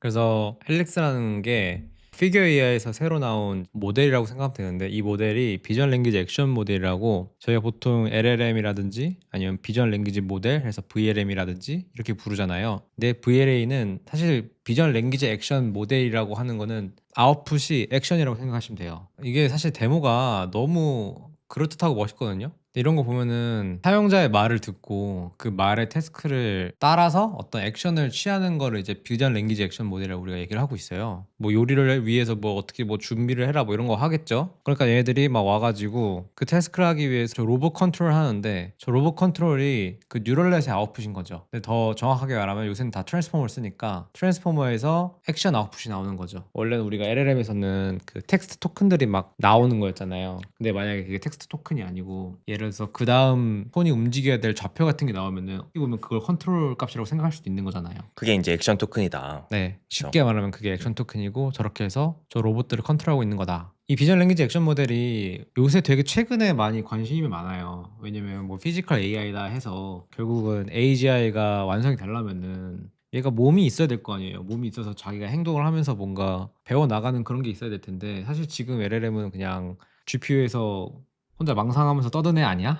그래서 헬릭스라는 게 피겨 AI에서 새로 나온 모델이라고 생각하면 되는데 이 모델이 비전 랭귀지 액션 모델이라고 저희가 보통 LLM이라든지 아니면 비전 랭귀지 모델 해서 VLM이라든지 이렇게 부르잖아요. 근데 VLA는 사실 비전 랭귀지 액션 모델이라고 하는 거는 아웃풋이 액션이라고 생각하시면 돼요. 이게 사실 데모가 너무 그럴듯하고 멋있거든요. 근데 이런 거 보면은 사용자의 말을 듣고 그 말의 태스크를 따라서 어떤 액션을 취하는 거를 이제 비전 랭귀지 액션 모델이라고 우리가 얘기를 하고 있어요. 뭐 요리를 위해서 뭐 어떻게 뭐 준비를 해라 뭐 이런 거 하겠죠. 그러니까 얘네들이 막 와가지고 그 태스크를 하기 위해서 저 로봇 컨트롤 하는데 저 로봇 컨트롤이 그 뉴럴넷의 아웃풋인 거죠. 근데 더 정확하게 말하면 요새는 다 트랜스포머를 쓰니까 트랜스포머에서 액션 아웃풋이 나오는 거죠. 원래는 우리가 LLM에서는 그 텍스트 토큰들이 막 나오는 거였잖아요. 근데 만약에 그게 텍스트 토큰이 아니고 예를 들어서 그 다음 폰이 움직여야 될 좌표 같은 게 나오면은 어떻게 보면 그걸 컨트롤 값이라고 생각할 수도 있는 거잖아요. 그게 이제 액션 토큰이다. 네, 쉽게 말하면 그게 액션 토큰이고 저렇게 해서 저 로봇들을 컨트롤하고 있는 거다. 이 비전 랭귀지 액션 모델이 요새 되게 최근에 많이 관심이 많아요. 왜냐면 뭐 피지컬 AI다 해서 결국은 AGI가 완성이 되려면은 얘가 몸이 있어야 될 거 아니에요. 몸이 있어서 자기가 행동을 하면서 뭔가 배워 나가는 그런 게 있어야 될 텐데 사실 지금 LLM은 그냥 GPU에서 혼자 망상하면서 떠드는 애 아니야?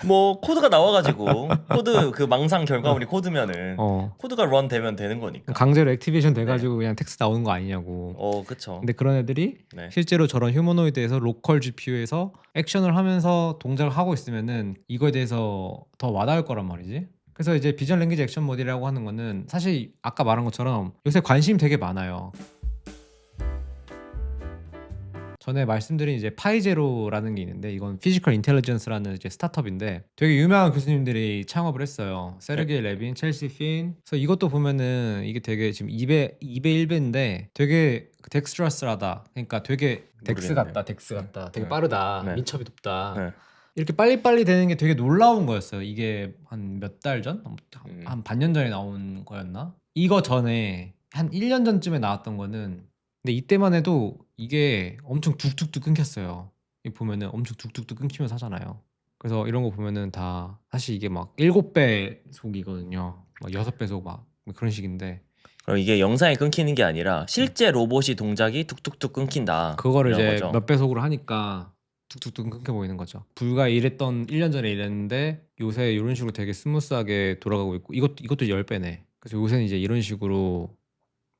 뭐 코드가 나와가지고 코드 그 망상 결과물이 코드면은 어. 코드가 런 되면 되는 거니까. 강제로 액티베이션 돼가지고 그냥 텍스트 나오는 거 아니냐고. 그쵸. 근데 그런 애들이 네. 실제로 저런 휴머노이드에서 로컬 GPU에서 액션을 하면서 동작을 하고 있으면은 이거에 대해서 더 와닿을 거란 말이지. 그래서 이제 비전 랭귀지 액션 모델이라고 하는 거는 사실 아까 말한 것처럼 요새 관심이 되게 많아요. 전에 말씀드린 이제 파이제로라는 게 있는데 이건 피지컬 인텔리전스라는 이제 스타트업인데 되게 유명한 교수님들이 창업을 했어요. 세르게이 레빈, 첼시 핀. 그래서 이것도 보면은 이게 되게 지금 2배 1배인데 되게 덱스트러스하다. 그러니까 되게 덱스 모르겠네요. 같다, 덱스 같다. 되게 네. 빠르다, 네. 민첩이 높다. 네. 이렇게 빨리빨리 되는 게 되게 놀라운 거였어요. 이게 한 몇 달 전? 음. 한 반년 전에 나온 거였나? 이거 전에 한 1년 전쯤에 나왔던 거는 근데 이때만 해도 이게 엄청 뚝뚝뚝 끊겼어요. 이 보면은 엄청 뚝뚝뚝 끊기면서 하잖아요. 그래서 이런 거 보면은 다 사실 이게 막 7배속이거든요. 막 6배속 막 그런 식인데 그럼 이게 영상이 끊기는 게 아니라 실제 로봇이 동작이 툭툭툭 끊긴다. 그거를 이런 이제 거죠. 몇 배속으로 하니까 뚝뚝뚝 끊겨 보이는 거죠. 불과 이랬던 1년 전에 이랬는데 요새 이런 식으로 되게 스무스하게 돌아가고 있고 이것도 10배네. 그래서 요새는 이제 이런 식으로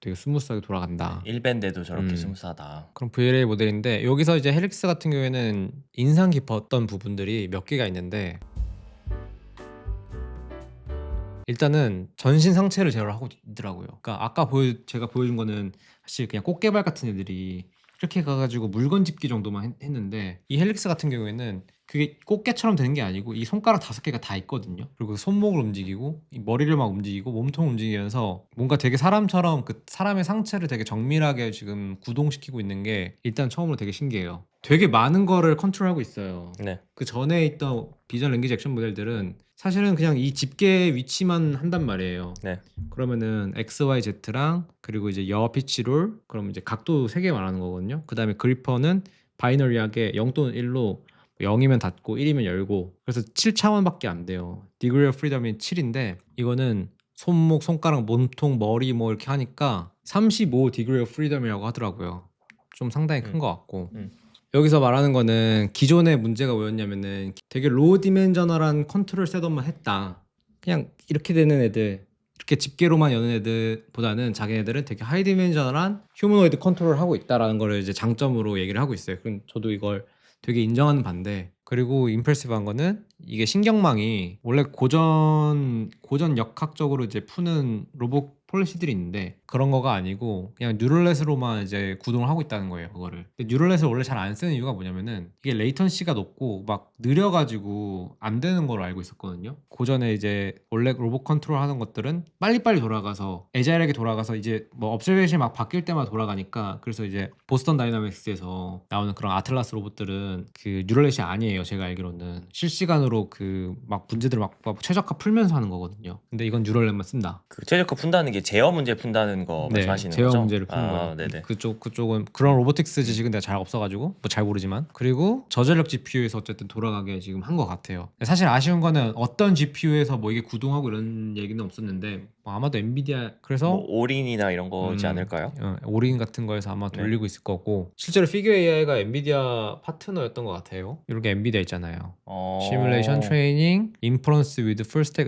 되게 스무스하게 돌아간다. 1밴데도 저렇게 스무스하다. 그럼 VLA 모델인데 여기서 이제 헬릭스 같은 경우에는 인상 깊었던 부분들이 몇 개가 있는데 일단은 전신 상체를 제어를 하고 있더라고요. 그러니까 아까 제가 보여준 거는 사실 그냥 꽃게발 같은 애들이 이렇게 가가지고 물건 집기 정도만 했는데 이 헬릭스 같은 경우에는 그게 꽃게처럼 되는 게 아니고 이 손가락 5개가 다 있거든요. 그리고 손목을 움직이고 이 머리를 막 움직이고 몸통을 움직이면서 뭔가 되게 사람처럼 그 사람의 상체를 되게 정밀하게 지금 구동시키고 있는 게 일단 처음으로 되게 신기해요. 되게 많은 거를 컨트롤하고 있어요. 네. 그 전에 있던 비전 랭귀지 액션 모델들은 사실은 그냥 이 집게 위치만 한단 말이에요. 네. 그러면은 X, Y, Z랑 그리고 이제 여 피치 롤 그럼 이제 각도 3개 말하는 거거든요. 그 다음에 그리퍼는 바이너리하게 0 또는 1로 0이면 닫고 1이면 열고 그래서 7차원밖에 안 돼요. Degree of Freedom이 7인데 이거는 손목, 손가락, 몸통, 머리 뭐 이렇게 하니까 35 Degree of Freedom이라고 하더라고요. 좀 상당히 큰 것 같고 여기서 말하는 거는 기존의 문제가 뭐였냐면은 되게 로우 디멘저널한 컨트롤 셋업만 했다. 그냥 이렇게 되는 애들 이렇게 집게로만 여는 애들보다는 자기네들은 되게 하이 디멘저널한 휴머노이드 컨트롤을 하고 있다라는 거를 이제 장점으로 얘기를 하고 있어요. 그럼 저도 이걸 되게 인정하는 반대. 그리고 임프레시브한 거는 이게 신경망이 원래 고전 역학적으로 이제 푸는 로봇 폴리시들이 있는데 그런 거가 아니고 그냥 뉴럴넷으로만 이제 구동을 하고 있다는 거예요. 그거를. 근데 뉴럴넷을 원래 잘 안 쓰는 이유가 뭐냐면은 이게 레이턴시가 높고 막 느려가지고 안 되는 걸로 알고 있었거든요. 고전에 이제 원래 로봇 컨트롤 하는 것들은 빨리빨리 돌아가서 애자일하게 돌아가서 이제 뭐 observation 막 바뀔 때마다 돌아가니까 그래서 이제 보스턴 다이나믹스에서 나오는 그런 아틀라스 로봇들은 그 뉴럴넷이 아니에요. 제가 알기로는 실시간으로 그 막 문제들을 막 최적화 풀면서 하는 거거든요. 근데 이건 뉴럴넷만 쓴다. 그 최적화 푼다는 게 제어 문제 푼다는 거 말씀하시는 제어 거죠? 문제를 푸는 거예요. 네네. 그쪽은 그런 로보틱스 지식은 내가 잘 없어가지고 뭐 잘 모르지만 그리고 저전력 GPU에서 어쨌든 돌아가게 지금 한 것 같아요. 사실 아쉬운 거는 어떤 GPU에서 뭐 이게 구동하고 이런 얘기는 없었는데 뭐 아마도 엔비디아 그래서 뭐 올인이나 이런 거지 않을까요? 오린 같은 거에서 아마 네. 돌리고 있을 거고 실제로 피규어 AI가 엔비디아 파트너였던 것 같아요. 이렇게 엔비디아 있잖아요. 시뮬레이션 트레이닝, 인퍼런스 위드 풀스택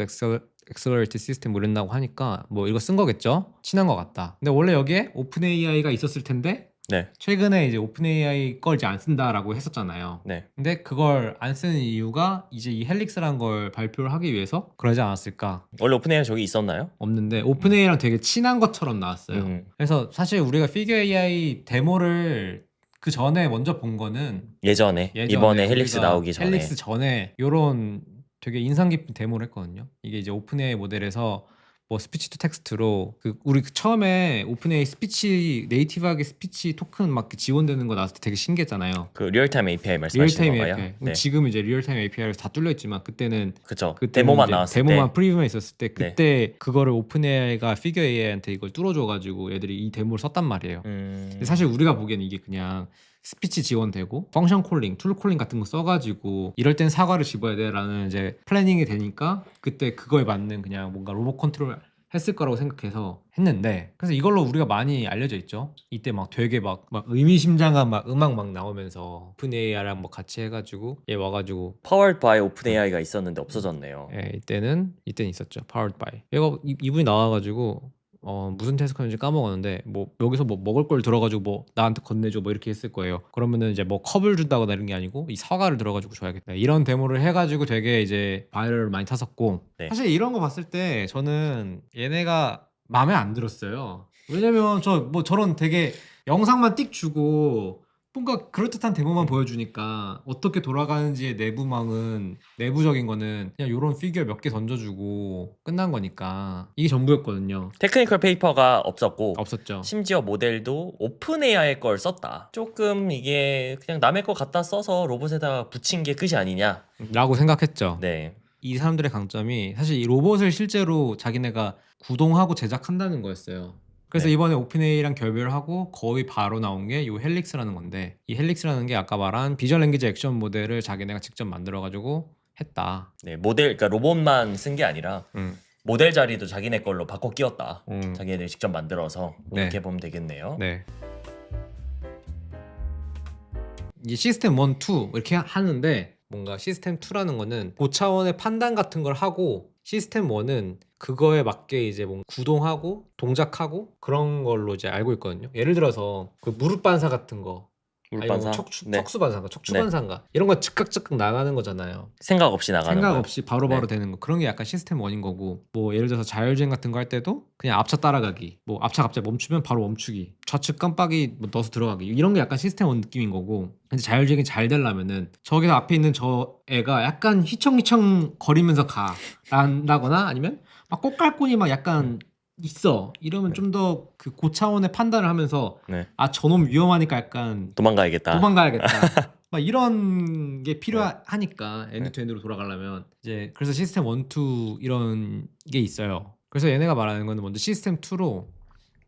엑셀러레이트 시스템 이런다고 하니까 뭐 이거 쓴 거겠죠? 친한 것 같다. 근데 원래 여기에 오픈 AI가 있었을 텐데 네. 최근에 이제 오픈 AI 걸 이제 안 쓴다라고 했었잖아요. 네. 근데 그걸 안 쓰는 이유가 이제 이 헬릭스라는 걸 발표를 하기 위해서 그러지 않았을까? 원래 오픈AI 저기 있었나요? 없는데 오픈 AI랑 되게 친한 것처럼 나왔어요. 그래서 사실 우리가 피규어 AI 데모를 그 전에 먼저 본 거는 예전에 이번에 헬릭스 우리가 나오기 전에. 헬릭스 전에 요런 되게 인상 깊은 데모를 했거든요. 이게 이제 오픈 AI 모델에서 뭐 스피치 투 텍스트로 우리 처음에 오픈 AI 스피치 네이티브하게 스피치 토큰 막 지원되는 거 나왔을 때 되게 신기했잖아요. 그 리얼타임 API 말씀하시는 리얼타임 건가요? API. 네. 지금 이제 리얼타임 API에서 다 뚫려 있지만 그때는 그쵸. 그때는 데모만 이제 나왔을 데모만 때. 프리뷰만 있었을 때 그때 그거를 오픈 AI가 피규어 AI한테 이걸 뚫어줘가지고 애들이 이 데모를 썼단 말이에요. 근데 사실 우리가 보기에는 이게 그냥 스피치 지원되고 펑션 콜링, 툴 콜링 같은 거 써가지고 이럴 땐 사과를 집어야 돼라는 이제 플래닝이 되니까 그때 그거에 맞는 그냥 뭔가 로봇 컨트롤 했을 거라고 생각해서 했는데 그래서 이걸로 우리가 많이 알려져 있죠. 이때 막 되게 막 의미심장한 막 음악 막 나오면서 오픈 AI랑 뭐 같이 해가지고 얘 와가지고 Powered by OpenAI가 있었는데 없어졌네요. 예, 이때는 있었죠. Powered by. 얘가 이분이 나와가지고 무슨 태스크였는지 까먹었는데 뭐 여기서 뭐 먹을 걸 들어가지고 뭐 나한테 건네줘 뭐 이렇게 했을 거예요. 그러면은 이제 뭐 컵을 준다거나 이런 게 아니고 이 사과를 들어가지고 줘야겠다. 이런 데모를 해가지고 되게 이제 바이럴을 많이 탔었고 네. 사실 이런 거 봤을 때 저는 얘네가 마음에 안 들었어요. 왜냐면 저런 되게 영상만 띡 주고 뭔가 그럴듯한 데모만 보여주니까 어떻게 돌아가는지의 내부적인 거는 그냥 요런 피규어 몇 개 던져주고 끝난 거니까 이게 전부였거든요. 테크니컬 페이퍼가 없었고 없었죠. 심지어 모델도 오픈AI 걸 썼다. 조금 이게 그냥 남의 거 갖다 써서 로봇에다가 붙인 게 끝이 아니냐. 라고 생각했죠. 네. 이 사람들의 강점이 사실 이 로봇을 실제로 자기네가 구동하고 제작한다는 거였어요. 그래서 네. 이번에 오픈AI랑 결별하고 거의 바로 나온 게 이 헬릭스라는 건데 이 헬릭스라는 게 아까 말한 비전 랭귀지 액션 모델을 자기네가 직접 만들어가지고 했다. 네, 그러니까 로봇만 쓴 게 아니라 모델 자리도 자기네 걸로 바꿔 끼웠다. 자기네들이 직접 만들어서 네. 이렇게 보면 되겠네요. 네. 이 시스템 1, 2 이렇게 하는데 뭔가 시스템 2라는 거는 고차원의 판단 같은 걸 하고 시스템 1은 그거에 맞게 이제 뭔가 구동하고 동작하고 그런 걸로 이제 알고 있거든요. 예를 들어서 그 무릎 반사 같은 거 물반사. 아니면 네. 척수 반사인가 척추 반사인가 이런 거 즉각 나가는 거잖아요. 생각 없이 나가는 생각 거요. 없이 바로바로 네. 되는 거 그런 게 약간 시스템 1인 거고 뭐 예를 들어서 자율주행 같은 거 할 때도 그냥 앞차 따라가기 뭐 앞차 갑자기 멈추면 바로 멈추기 좌측 깜빡이 뭐 넣어서 들어가기 이런 게 약간 시스템 1 느낌인 거고 근데 자율주행이 잘 되려면은 저기서 앞에 있는 저 애가 약간 휘청휘청 거리면서 간다거나 아니면 막 꽃갈콘이 막 약간 있어 이러면 좀 더 그 고차원의 판단을 하면서 네. 아 저놈 위험하니까 약간 도망가야겠다. 막 이런 게 필요하니까 엔드투엔드로 돌아가려면 이제 그래서 시스템 1, 2 이런 게 있어요. 그래서 얘네가 말하는 거는 먼저 시스템 2로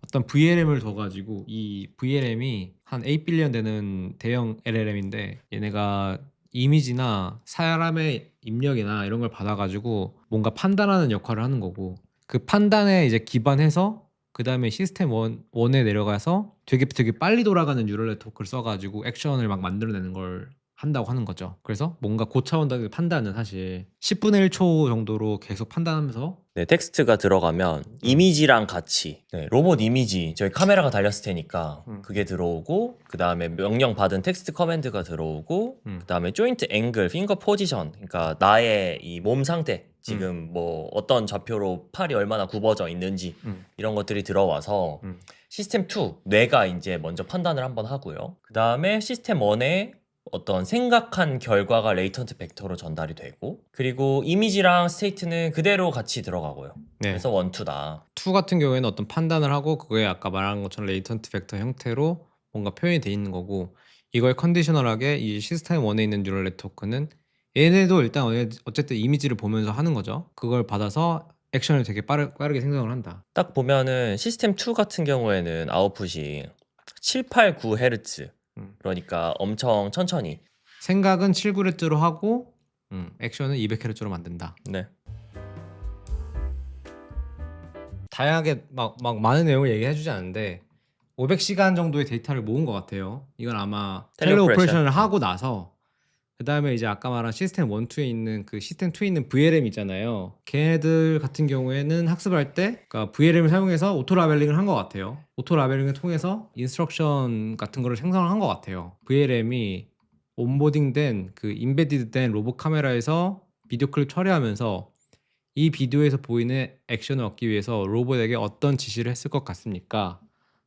어떤 VLM을 둬가지고 이 VLM이 한 8빌리언 되는 대형 LLM인데 얘네가 이미지나 사람의 입력이나 이런 걸 받아가지고 뭔가 판단하는 역할을 하는 거고 그 판단에 이제 기반해서 그 다음에 시스템 1에 내려가서 되게 빨리 돌아가는 뉴럴 네트워크를 써가지고 액션을 막 만들어내는 걸 한다고 하는 거죠. 그래서 뭔가 고차원적인 판단은 사실 10분의 1초 정도로 계속 판단하면서 네, 텍스트가 들어가면 이미지랑 같이 로봇 이미지 저희 카메라가 달렸을 테니까 그게 들어오고 그 다음에 명령 받은 텍스트 커맨드가 들어오고 그 다음에 조인트 앵글, 핑거 포지션 그러니까 나의 이 몸 상태 지금 뭐 어떤 좌표로 팔이 얼마나 굽어져 있는지 이런 것들이 들어와서 시스템 2 뇌가 이제 먼저 판단을 한번 하고요. 그 다음에 시스템 1에 어떤 생각한 결과가 레이턴트 벡터로 전달이 되고 그리고 이미지랑 스테이트는 그대로 같이 들어가고요. 네. 그래서 1, 2다. 2 같은 경우에는 어떤 판단을 하고 그거에 아까 말한 것처럼 레이턴트 벡터 형태로 뭔가 표현이 돼 있는 거고 이걸 컨디셔널하게 이 시스템 1에 있는 뉴럴 네트워크는 얘네도 일단 어쨌든 이미지를 보면서 하는 거죠. 그걸 받아서 액션을 되게 빠르게 생성을 한다. 딱 보면은 시스템 2 같은 경우에는 아웃풋이 789Hz 그러니까 엄청 천천히 생각은 79Hz로 하고 액션은 200Hz로 만든다. 네. 다양하게 막 많은 내용을 얘기해주지 않는데 500시간 정도의 데이터를 모은 것 같아요. 이건 아마 텔레오퍼레이션을 하고 나서 그 다음에 이제 아까 말한 시스템 1, 2에 있는 그 시스템 2에 있는 VLM 있잖아요. 걔네들 같은 경우에는 학습할 때 그러니까 VLM을 사용해서 오토 라벨링을 한 것 같아요. 오토 라벨링을 통해서 인스트럭션 같은 거를 생성을 한 것 같아요. VLM이 온보딩된 그 인베디드된 로봇 카메라에서 비디오 클립 처리하면서 이 비디오에서 보이는 액션을 얻기 위해서 로봇에게 어떤 지시를 했을 것 같습니까?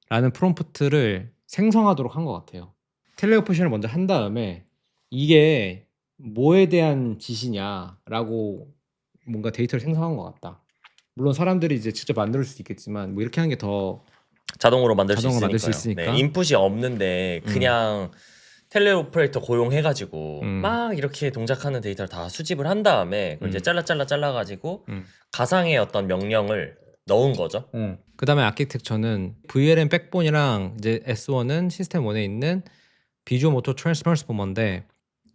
라는 프롬프트를 생성하도록 한 것 같아요. 텔레오퍼레이션을 먼저 한 다음에 이게 뭐에 대한 지시냐라고 뭔가 데이터를 생성한 것 같다. 물론 사람들이 이제 직접 만들 수 있겠지만 뭐 이렇게 하는 게 더 자동으로 만들 자동으로 수 만들 수 있으니까요. 있으니까. 네, 인풋이 없는데 그냥 텔레오퍼레이터 고용해가지고 음. 막 이렇게 동작하는 데이터를 다 수집을 한 다음에 그걸 이제 잘라가지고 가상의 어떤 명령을 넣은 거죠. 그 다음에 아키텍처는 VLM 백본이랑 이제 S1은 시스템 1에 있는 비주얼 모터 트랜스포머인데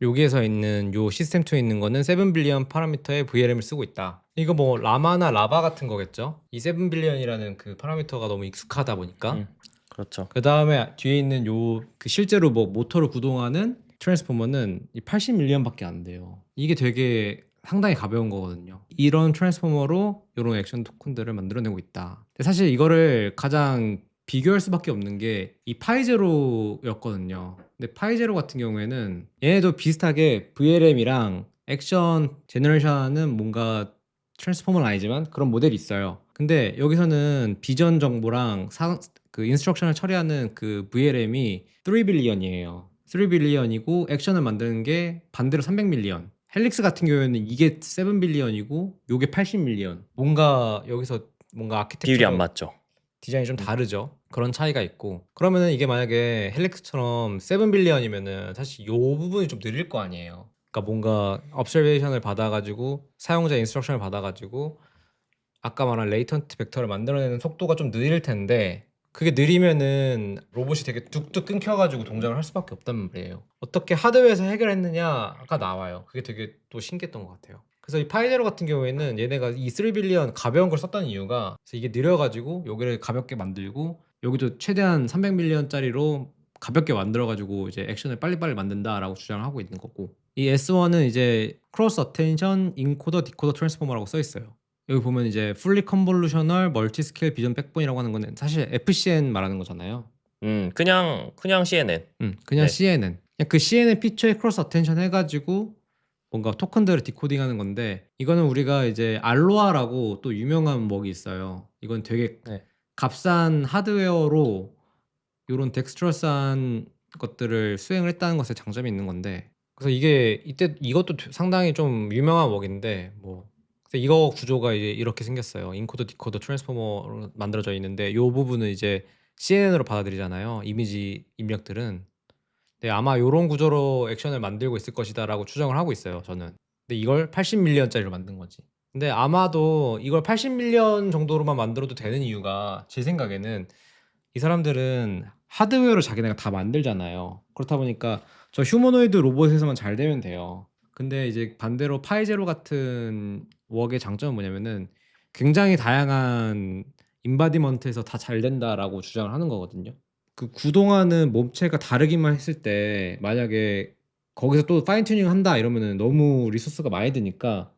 여기에서 있는 요 시스템 2에 있는 거는 7 빌리언 파라미터의 VLM을 쓰고 있다. 이거 뭐 라마나 라바 같은 거겠죠? 이 7 빌리언이라는 그 파라미터가 너무 익숙하다 보니까. 그렇죠. 그 다음에 뒤에 있는 요 그 실제로 뭐 모터를 구동하는 트랜스포머는 이 80 밀리언밖에 안 돼요. 이게 되게 상당히 가벼운 거거든요. 이런 트랜스포머로 이런 액션 토큰들을 만들어내고 있다. 근데 사실 이거를 가장 비교할 수밖에 없는 게 이 파이제로였거든요. 근데 파이제로 같은 경우에는 얘네도 비슷하게 VLM이랑 액션 제너레이션은 뭔가 트랜스포머는 아니지만 그런 모델이 있어요. 근데 여기서는 비전 정보랑 그 인스트럭션을 처리하는 그 VLM이 3 빌리언이에요. 3 빌리언이고 액션을 만드는 게 반대로 300 밀리언. 헬릭스 같은 경우에는 이게 7 빌리언이고 요게 80 밀리언. 뭔가 여기서 뭔가 아키텍처 비율이 안 맞죠. 디자인이 좀 다르죠. 그런 차이가 있고. 그러면은 이게 만약에 헬릭스처럼 7 빌리언이면은 사실 요 부분이 좀 느릴 거 아니에요. 그러니까 뭔가 observation을 받아가지고 사용자 인스트럭션을 받아가지고 아까 말한 레이턴트 벡터를 만들어내는 속도가 좀 느릴 텐데 그게 느리면은 로봇이 되게 뚝뚝 끊겨가지고 동작을 할 수밖에 없단 말이에요. 어떻게 하드웨어에서 해결했느냐가 나와요. 그게 되게 또 신기했던 것 같아요. 그래서 이 파이제로 같은 경우에는 얘네가 이 3 빌리언 가벼운 걸 썼다는 이유가 그래서 이게 느려가지고 여기를 가볍게 만들고 여기도 최대한 300 밀리언짜리로 가볍게 만들어가지고 이제 액션을 빨리빨리 만든다라고 주장을 하고 있는 거고 이 S1은 이제 크로스 어텐션 인코더 디코더 트랜스포머라고 써 있어요. 여기 보면 이제 fully convolutional multi-scale vision backbone이라고 하는 거는 사실 FCN 말하는 거잖아요. 그냥 CNN. 그냥 네. CNN. 그냥 그 CNN 피처에 크로스 어텐션 해가지고 뭔가 토큰들을 디코딩하는 건데 이거는 우리가 이제 알로아라고 또 유명한 먹이 있어요. 이건 되게 네. 값싼 하드웨어로 이런 덱스트러스한 것들을 수행을 했다는 것에 장점이 있는 건데 그래서 이게 이때 이것도 상당히 좀 유명한 먹인데 뭐 그래서 이거 구조가 이제 이렇게 생겼어요. 인코더 디코더 트랜스포머로 만들어져 있는데 이 부분은 이제 CNN으로 받아들이잖아요. 이미지 입력들은. 네, 아마 이런 구조로 액션을 만들고 있을 것이다라고 추정을 하고 있어요. 저는. 근데 이걸 80 밀리언짜리로 만든 거지. 근데 아마도 이걸 80 밀리언 정도로만 만들어도 되는 이유가 제 생각에는 이 사람들은 하드웨어를 자기네가 다 만들잖아요. 그렇다 보니까 저 휴머노이드 로봇에서만 잘 되면 돼요. 근데 이제 반대로 파이제로 같은 웍의 장점은 뭐냐면은 굉장히 다양한 인바디먼트에서 다 잘 된다라고 주장을 하는 거거든요. 그 구동하는 몸체가 다르기만 했을 때 만약에 거기서 또 파인 튜닝 한다 이러면은 너무 리소스가 많이 드니까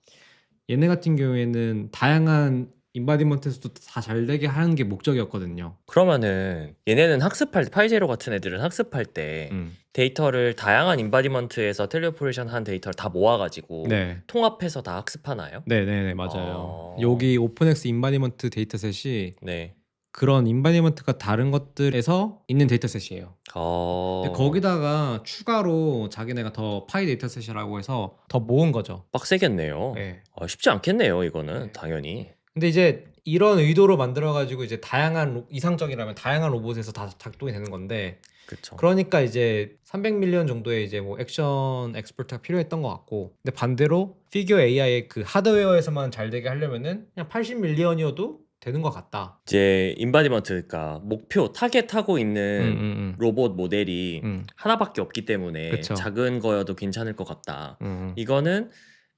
얘네 같은 경우에는 다양한 인바디먼트에서도 다 잘 되게 하는 게 목적이었거든요. 그러면은 얘네는 학습할 때 파이제로 같은 애들은 학습할 때 데이터를 다양한 인바디먼트에서 텔레오퍼레이션 한 데이터를 다 모아가지고 네. 통합해서 다 학습하나요? 네네네 맞아요. 여기 오픈엑스 인바디먼트 데이터셋이 네. 그런 인바디먼트가 다른 것들에서 있는 데이터셋이에요. 근데 거기다가 추가로 자기네가 더 파이 데이터셋이라고 해서 더 모은 거죠. 빡세겠네요. 네. 쉽지 않겠네요, 이거는 네. 당연히. 근데 이제 이런 의도로 만들어가지고 이제 다양한 이상적이라면 다양한 로봇에서 다 작동이 되는 건데 그렇죠. 그러니까 이제 300 밀리언 정도의 이제 뭐 액션 엑스퍼트가 필요했던 것 같고 근데 반대로 피규어 AI의 그 하드웨어에서만 잘 되게 하려면은 그냥 80 밀리언이어도 되는 것 같다. 이제 인바디먼트가 목표 타겟하고 있는 로봇 모델이 하나밖에 없기 때문에 그쵸. 작은 거여도 괜찮을 것 같다. 음. 이거는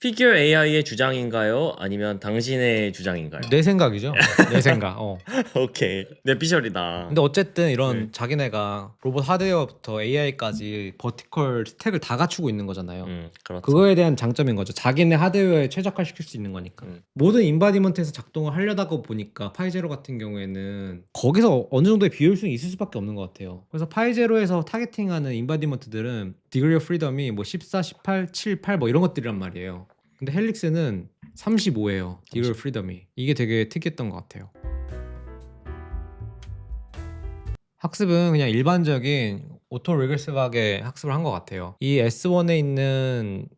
피규어 AI의 주장인가요? 아니면 당신의 주장인가요? 내 생각이죠. 내 생각. 오케이. 내 피셜이다. 근데 어쨌든 이런 네. 자기네가 로봇 하드웨어부터 AI까지 버티컬 스택을 다 갖추고 있는 거잖아요. 그렇죠. 그거에 대한 장점인 거죠. 자기네 하드웨어에 최적화시킬 수 있는 거니까. 모든 인바디먼트에서 작동을 하려다가 보니까 파이제로 같은 경우에는 거기서 어느 정도의 비효율성이 있을 수밖에 없는 것 같아요. 그래서 파이제로에서 타겟팅하는 인바디먼트들은 디그리 오브 프리덤이 뭐 14, 18, 7, 8 뭐 이런 것들이란 말이에요. 근데 헬릭스는 35예요. 디그리 오브 프리덤이. 이게 되게 특이했던 것 같아요. 학습은 그냥 일반적인 오토 리그레시브하게 학습을 한 것 같아요. 이 S1에 있는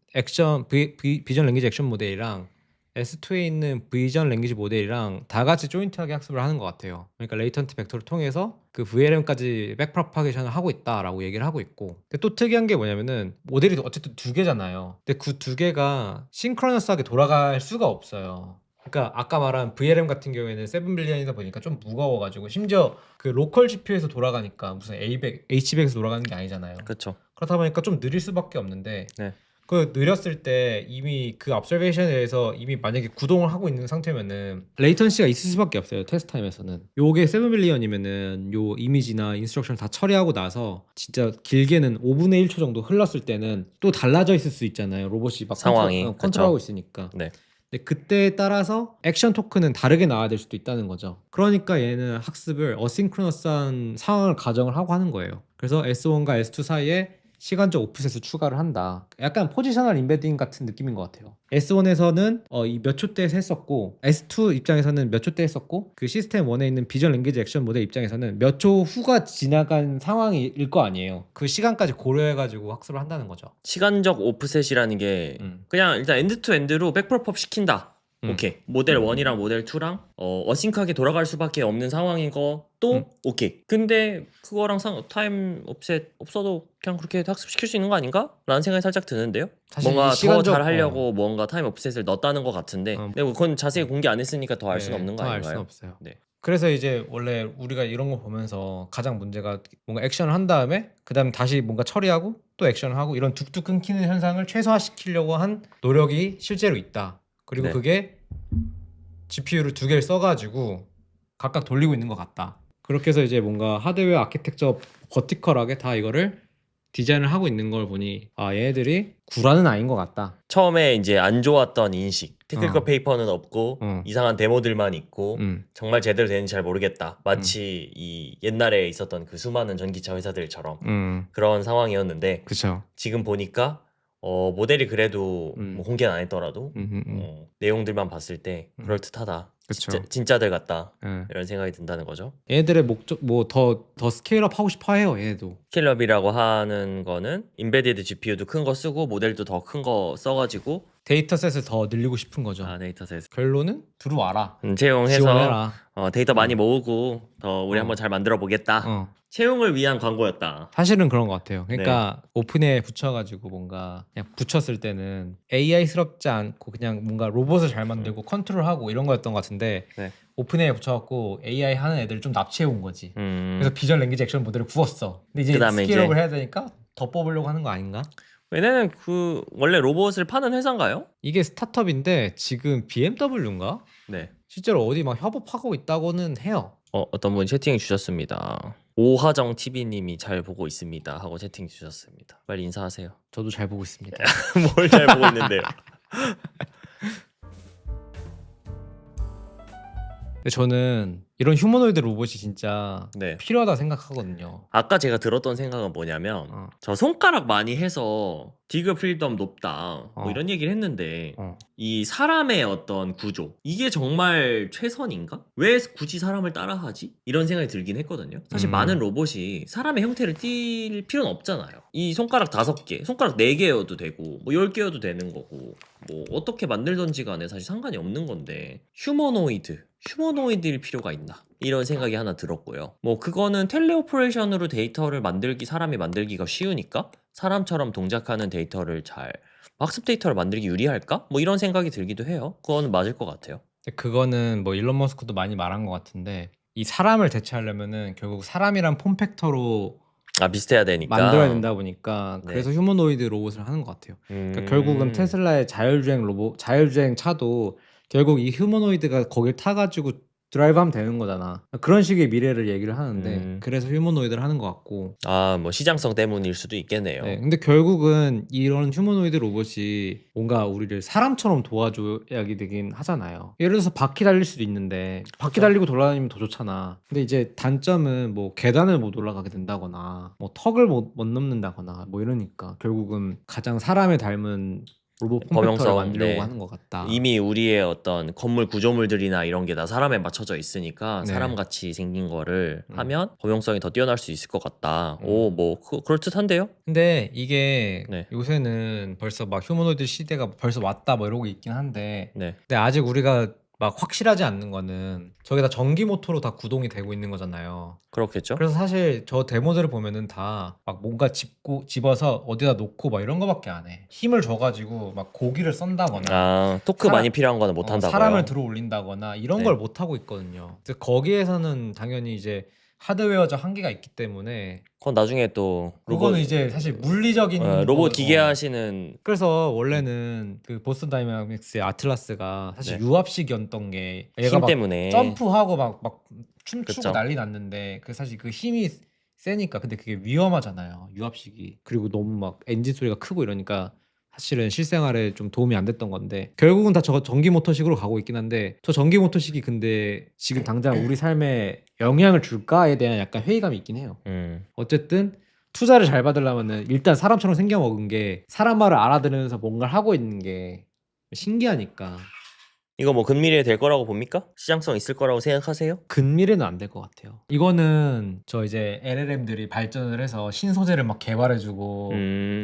비전 랭귀지 액션 모델이랑 S2에 있는 비전 랭귀지 모델이랑 다 같이 조인트하게 학습을 하는 것 같아요. 그러니까 레이턴트 벡터를 통해서 그 VLM까지 백프로파게이션을 하고 있다라고 얘기를 하고 있고, 근데 또 특이한 게 뭐냐면은 모델이 어쨌든 두 개잖아요. 근데 그 두 개가 싱크로너스하게 돌아갈 수가 없어요. 그러니까 아까 말한 VLM 같은 경우에는 7빌리언이다 보니까 좀 무거워가지고, 심지어 그 로컬 GPU에서 돌아가니까 무슨 H100에서 돌아가는 게 아니잖아요. 그렇죠. 그렇다 보니까 좀 느릴 수밖에 없는데, 네. 그 느렸을 때 이미 그 observation에 대해서 이미 만약에 구동을 하고 있는 상태면은 레이턴시가 있을 수밖에 없어요. 테스트 타임에서는. 요게 7빌리언이면은 요 이미지나 인스트럭션을 다 처리하고 나서 진짜 길게는 5분의 1초 정도 흘렀을 때는 또 달라져 있을 수 있잖아요. 로봇이 막 상황이. 컨트롤하고 있으니까. 네. 근데 그때에 따라서 액션 토큰은 다르게 나와야 될 수도 있다는 거죠. 그러니까 얘는 학습을 어싱크로너스한 상황을 가정을 하고 하는 거예요. 그래서 S1과 S2 사이에 시간적 오프셋을 추가를 한다. 약간 포지셔널 인베딩 같은 느낌인 것 같아요. S1에서는 이 몇 초 때 했었고, S2 입장에서는 몇 초 때 했었고, 그 시스템 1에 있는 비전 랭귀지 액션 모델 입장에서는 몇 초 후가 지나간 상황일 거 아니에요. 그 시간까지 고려해가지고 학습을 한다는 거죠. 시간적 오프셋이라는 게 그냥 일단 엔드 투 엔드로 백프로팝 시킨다. 오케이. 모델 1이랑 모델 2랑 어싱크하게 돌아갈 수밖에 없는 상황인 것도 오케이. 근데 그거랑 타임 옵셋 없어도 그냥 그렇게 학습시킬 수 있는 거 아닌가? 라는 생각이 살짝 드는데요. 사실 뭔가 시간적- 더 잘하려고 뭔가 타임 옵셋을 넣었다는 것 같은데, 근데 그건 자세히 공개 안 했으니까 더 알 수는 없는 거 더 알 아닌가요? 수는 없어요. 네. 그래서 이제 원래 우리가 이런 거 보면서 가장 문제가 뭔가 액션을 한 다음에 그 다음에 다시 뭔가 처리하고 또 액션을 하고 이런 툭툭 끊기는 현상을 최소화시키려고 한 노력이 실제로 있다. 그리고 네. 그게 GPU를 두 개를 써가지고 각각 돌리고 있는 것 같다. 그렇게 해서 이제 뭔가 하드웨어 아키텍처 버티컬하게 다 이거를 디자인을 하고 있는 걸 보니 얘네들이 구라는 아닌 것 같다. 처음에 이제 안 좋았던 인식, 테크니컬 어. 페이퍼는 없고 어. 이상한 데모들만 있고 음. 정말 제대로 되는지 잘 모르겠다. 마치 이 옛날에 있었던 그 수많은 전기차 회사들처럼 그런 상황이었는데, 그쵸. 지금 보니까 모델이 그래도 뭐 공개는 안 했더라도 내용들만 봤을 때 그럴듯하다. 그쵸. 진짜들 같다. 예. 이런 생각이 든다는 거죠. 얘네들의 목적 뭐 더 스케일업 하고 싶어 해요. 얘네도. 스케일업이라고 하는 거는 인베디드 GPU도 큰 거 쓰고 모델도 더 큰 거 써가지고 데이터셋을 더 늘리고 싶은 거죠. 데이터셋 결론은 들어와라. 채용해서 지원해라. 데이터 많이 모으고 더 우리 한번 잘 만들어 보겠다. 채용을 위한 광고였다. 사실은 그런 것 같아요. 그러니까 오픈에 붙여가지고 뭔가 그냥 붙였을 때는 AI스럽지 않고 그냥 뭔가 로봇을 잘 만들고 컨트롤하고 이런 거였던 것 같은데, 네. 오픈에 붙여갖고 AI 하는 애들을 좀 납치해 온 거지. 음. 그래서 비전 랭귀지 액션 모델을 구웠어. 근데 이제 그다음에 스케일업을 이제- 해야 되니까 더 뽑으려고 하는 거 아닌가? 얘네는 그 원래 로봇을 파는 회사인가요? 이게 스타트업인데 지금 BMW인가? 네. 실제로 어디 막 협업하고 있다고는 해요. 어떤 분이 채팅 주셨습니다. 오하정 TV님이 잘 보고 있습니다 하고 채팅 주셨습니다. 빨리 인사하세요. 저도 잘 보고 있습니다. 뭘 잘 보고 있는데요? 근데 저는 이런 휴머노이드 로봇이 진짜 네. 필요하다 생각하거든요. 아까 제가 들었던 생각은 뭐냐면 저 손가락 많이 해서 디그 프리덤 높다 뭐 이런 얘기를 했는데 이 사람의 어떤 구조, 이게 정말 최선인가? 왜 굳이 사람을 따라하지? 이런 생각이 들긴 했거든요. 사실 많은 로봇이 사람의 형태를 띌 필요는 없잖아요. 이 손가락 5개, 손가락 4개여도 되고 뭐 10개여도 되는 거고, 뭐 어떻게 만들던지 간에 사실 상관이 없는 건데 휴머노이드일 필요가 있나? 이런 생각이 하나 들었고요. 뭐 그거는 텔레오퍼레이션으로 데이터를 사람이 만들기가 쉬우니까 사람처럼 동작하는 데이터를 학습 데이터를 만들기 유리할까? 뭐 이런 생각이 들기도 해요. 그거는 맞을 것 같아요. 그거는 뭐 일론 머스크도 많이 말한 것 같은데, 이 사람을 대체하려면은 결국 사람이란 폼팩터로 아 비슷해야 되니까 만들어야 된다 보니까 네. 그래서 휴머노이드 로봇을 하는 것 같아요. 그러니까 결국은 테 테슬라의 자율주행 차도 결국 이 휴머노이드가 거길 타가지고 드라이브하면 되는 거잖아. 그런 식의 미래를 얘기를 하는데 그래서 휴머노이드를 하는 것 같고. 아뭐 시장성 때문일 수도 있겠네요. 네, 근데 결국은 이런 휴머노이드 로봇이 뭔가 우리를 사람처럼 도와줘야 되긴 하잖아요. 예를 들어서 바퀴 달릴 수도 있는데 바퀴 그렇죠. 달리고 돌아다니면 더 좋잖아. 근데 이제 단점은 뭐 계단을 못 올라가게 된다거나 뭐 턱을 못 넘는다거나 뭐 이러니까 결국은 가장 사람에 닮은 로봇 폼팩터를 범용성, 만들려고 네. 하는 것 같다. 이미 우리의 어떤 건물 구조물들이나 이런 게 다 사람에 맞춰져 있으니까 네. 사람같이 생긴 거를 하면 범용성이 더 뛰어날 수 있을 것 같다. 음. 오, 뭐 그럴듯한데요? 근데 이게 네. 요새는 벌써 막 휴머노이드 시대가 벌써 왔다 뭐 이러고 있긴 한데 네. 근데 아직 우리가 막 확실하지 않는 거는 저게 다 전기 모터로 다 구동이 되고 있는 거잖아요. 그렇겠죠? 그래서 사실 저 데모들을 보면은 다 막 뭔가 집어서 어디다 놓고 막 이런 거밖에 안 해. 힘을 줘가지고 막 고기를 썬다거나 아, 토크 사람- 많이 필요한 거는 못 한다고요. 사람을 들어 올린다거나 이런 네. 걸 못 하고 있거든요. 그래서 거기에서는 당연히 이제 하드웨어적 한계가 있기 때문에 그건 나중에 또 그거는 이제 사실 물리적인 로봇 거는- 기계 하시는 그래서 원래는 그 보스턴 다이나믹스의 아틀라스가 사실 네. 유압식이었던 게 얘가 힘 막 때문에 점프하고 막 춤추고 그쵸. 난리 났는데 그 사실 그 힘이 세니까 근데 그게 위험하잖아요 유압식이. 그리고 너무 막 엔진 소리가 크고 이러니까 사실은 실생활에 좀 도움이 안 됐던 건데 결국은 다 저 전기 모터식으로 가고 있긴 한데 저 전기 모터식이 근데 지금 당장 우리 삶에 영향을 줄까에 대한 약간 회의감이 있긴 해요. 어쨌든 투자를 잘 받으려면은 일단 사람처럼 생겨먹은 게 사람 말을 알아들으면서 뭔가를 하고 있는 게 신기하니까. 이거 뭐 근미래에 될 거라고 봅니까? 시장성 있을 거라고 생각하세요? 근미래는 안 될 것 같아요. 이거는 저 이제 LLM들이 발전을 해서 신소재를 막 개발해주고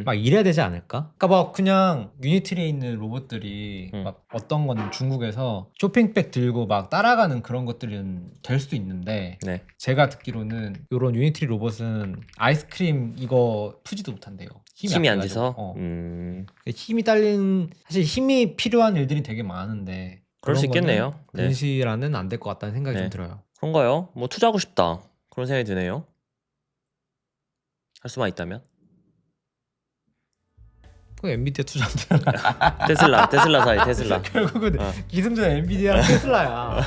막 이래야 되지 않을까? 그러니까 막 그냥 유니티리에 있는 로봇들이 막 어떤 건 중국에서 쇼핑백 들고 막 따라가는 그런 것들은 될 수도 있는데 네. 제가 듣기로는 이런 유니티리 로봇은 아이스크림 이거 푸지도 못한대요. 힘이 안 약해가지고. 돼서. 힘이 딸린 사실 힘이 필요한 일들이 되게 많은데 그럴 수 그런 거는 있겠네요. 네. 근시라는 안 될 것 같다는 생각이 네. 좀 들어요. 그런가요? 뭐 투자하고 싶다. 그런 생각이 드네요. 할 수만 있다면. 그 엔비디아 투자인데 테슬라 사이 테슬라. 결국은 어. 기승전 엔비디아랑 테슬라야.